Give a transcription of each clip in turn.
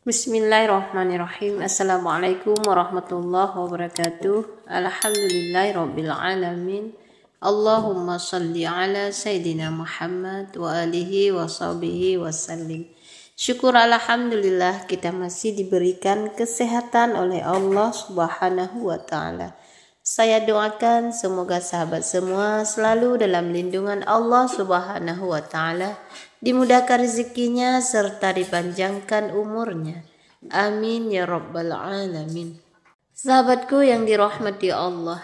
Bismillahirrahmanirrahim. Assalamualaikum warahmatullahi wabarakatuh. Alhamdulillahirabbil alamin. Allahumma shalli ala sayyidina Muhammad wa alihi wa sahbihi wasallim. Syukur alhamdulillah kita masih diberikan kesehatan oleh Allah Subhanahu wa taala. Saya doakan semoga sahabat semua selalu dalam lindungan Allah Subhanahu wa taala, dimudahkan rezekinya serta dipanjangkan umurnya. Amin ya rabbal alamin. Sahabatku yang dirahmati Allah,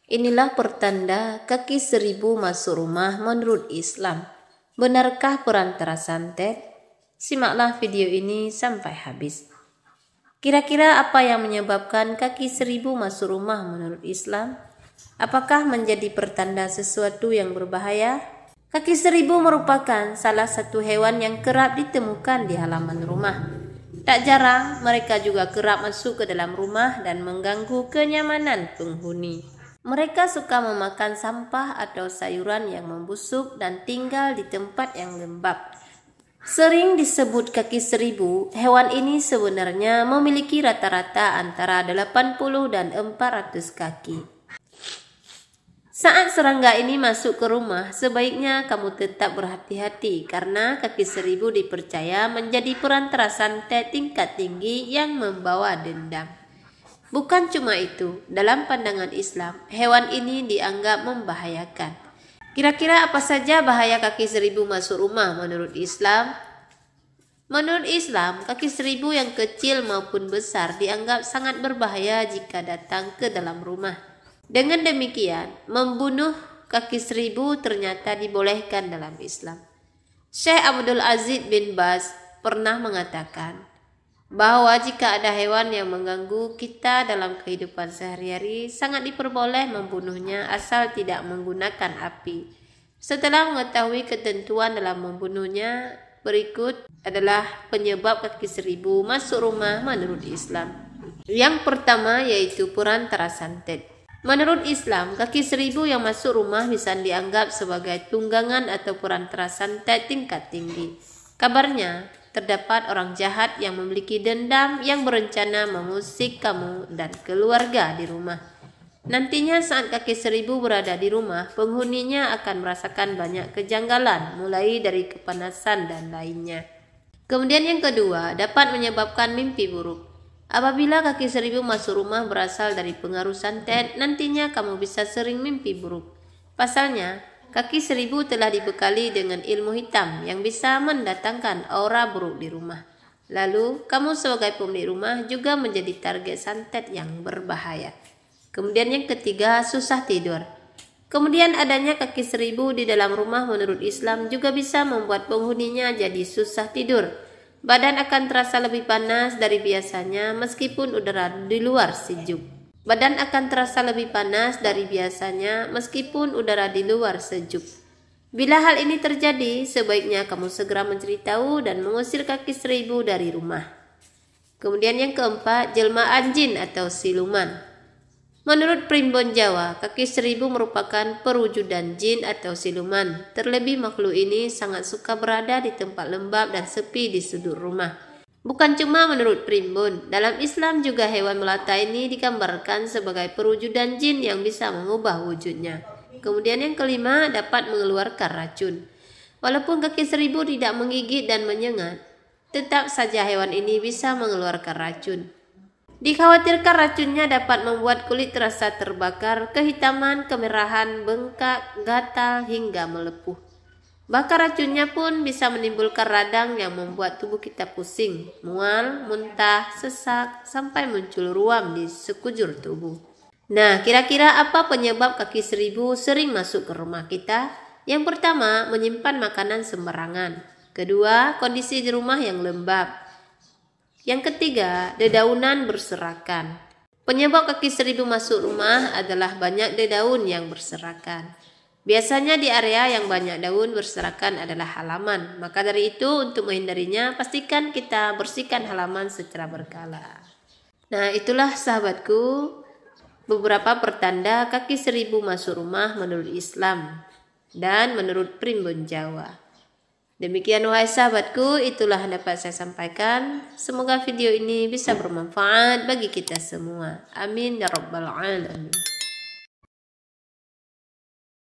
inilah pertanda kaki 1000 masuk rumah menurut Islam. Benarkah perantara santet? Simaklah video ini sampai habis. Kira-kira apa yang menyebabkan kaki 1000 masuk rumah menurut Islam? Apakah menjadi pertanda sesuatu yang berbahaya? Kaki 1000 merupakan salah satu hewan yang kerap ditemukan di halaman rumah. Tak jarang mereka juga kerap masuk ke dalam rumah dan mengganggu kenyamanan penghuni. Mereka suka memakan sampah atau sayuran yang membusuk dan tinggal di tempat yang lembab. Sering disebut kaki 1000, hewan ini sebenarnya memiliki rata-rata antara 80 dan 400 kaki. Saat serangga ini masuk ke rumah, sebaiknya kamu tetap berhati-hati karena kaki 1000 dipercaya menjadi perantara santet tingkat tinggi yang membawa dendam. Bukan cuma itu, dalam pandangan Islam, hewan ini dianggap membahayakan. Kira-kira apa saja bahaya kaki 1000 masuk rumah menurut Islam? Menurut Islam, kaki 1000 yang kecil maupun besar dianggap sangat berbahaya jika datang ke dalam rumah. Dengan demikian, membunuh kaki 1000 ternyata dibolehkan dalam Islam. Syekh Abdul Aziz bin Baz pernah mengatakan bahwa jika ada hewan yang mengganggu kita dalam kehidupan sehari-hari, sangat diperboleh membunuhnya asal tidak menggunakan api. Setelah mengetahui ketentuan dalam membunuhnya, berikut adalah penyebab kaki 1000 masuk rumah menurut Islam. Yang pertama yaitu perantara santet. Menurut Islam, kaki 1000 yang masuk rumah bisa dianggap sebagai tunggangan atau perantara santet tingkat tinggi. Kabarnya, terdapat orang jahat yang memiliki dendam yang berencana mengusik kamu dan keluarga di rumah. Nantinya saat kaki 1000 berada di rumah, penghuninya akan merasakan banyak kejanggalan, mulai dari kepanasan dan lainnya. Kemudian yang kedua, dapat menyebabkan mimpi buruk. Apabila kaki 1000 masuk rumah berasal dari pengaruh santet, nantinya kamu bisa sering mimpi buruk. Pasalnya, kaki 1000 telah dibekali dengan ilmu hitam yang bisa mendatangkan aura buruk di rumah. Lalu, kamu sebagai pemilik rumah juga menjadi target santet yang berbahaya. Kemudian yang ketiga, susah tidur. Kemudian adanya kaki 1000 di dalam rumah menurut Islam juga bisa membuat penghuninya jadi susah tidur. Badan akan terasa lebih panas dari biasanya meskipun udara di luar sejuk. Badan akan terasa lebih panas dari biasanya meskipun udara di luar sejuk. Bila hal ini terjadi, sebaiknya kamu segera mencari tahu dan mengusir kaki 1000 dari rumah. Kemudian yang keempat, jelmaan jin atau siluman. Menurut primbon Jawa, kaki 1000 merupakan perwujudan jin atau siluman. Terlebih makhluk ini sangat suka berada di tempat lembab dan sepi di sudut rumah. Bukan cuma menurut primbon, dalam Islam juga hewan melata ini digambarkan sebagai perwujudan jin yang bisa mengubah wujudnya. Kemudian yang kelima, dapat mengeluarkan racun. Walaupun kaki 1000 tidak menggigit dan menyengat, tetap saja hewan ini bisa mengeluarkan racun. Dikhawatirkan racunnya dapat membuat kulit terasa terbakar, kehitaman, kemerahan, bengkak, gatal, hingga melepuh. Bahkan racunnya pun bisa menimbulkan radang yang membuat tubuh kita pusing, mual, muntah, sesak, sampai muncul ruam di sekujur tubuh. Nah, kira-kira apa penyebab kaki 1000 sering masuk ke rumah kita? Yang pertama, menyimpan makanan sembarangan. Kedua, kondisi di rumah yang lembab. Yang ketiga, dedaunan berserakan. Penyebab kaki 1000 masuk rumah adalah banyak dedaun yang berserakan. Biasanya di area yang banyak daun berserakan adalah halaman. Maka dari itu, untuk menghindarinya, pastikan kita bersihkan halaman secara berkala. Nah, itulah sahabatku, beberapa pertanda kaki 1000 masuk rumah menurut Islam dan menurut primbon Jawa. Demikian wahai sahabatku, itulah yang dapat saya sampaikan. Semoga video ini bisa bermanfaat bagi kita semua. Amin ya rabbal alamin.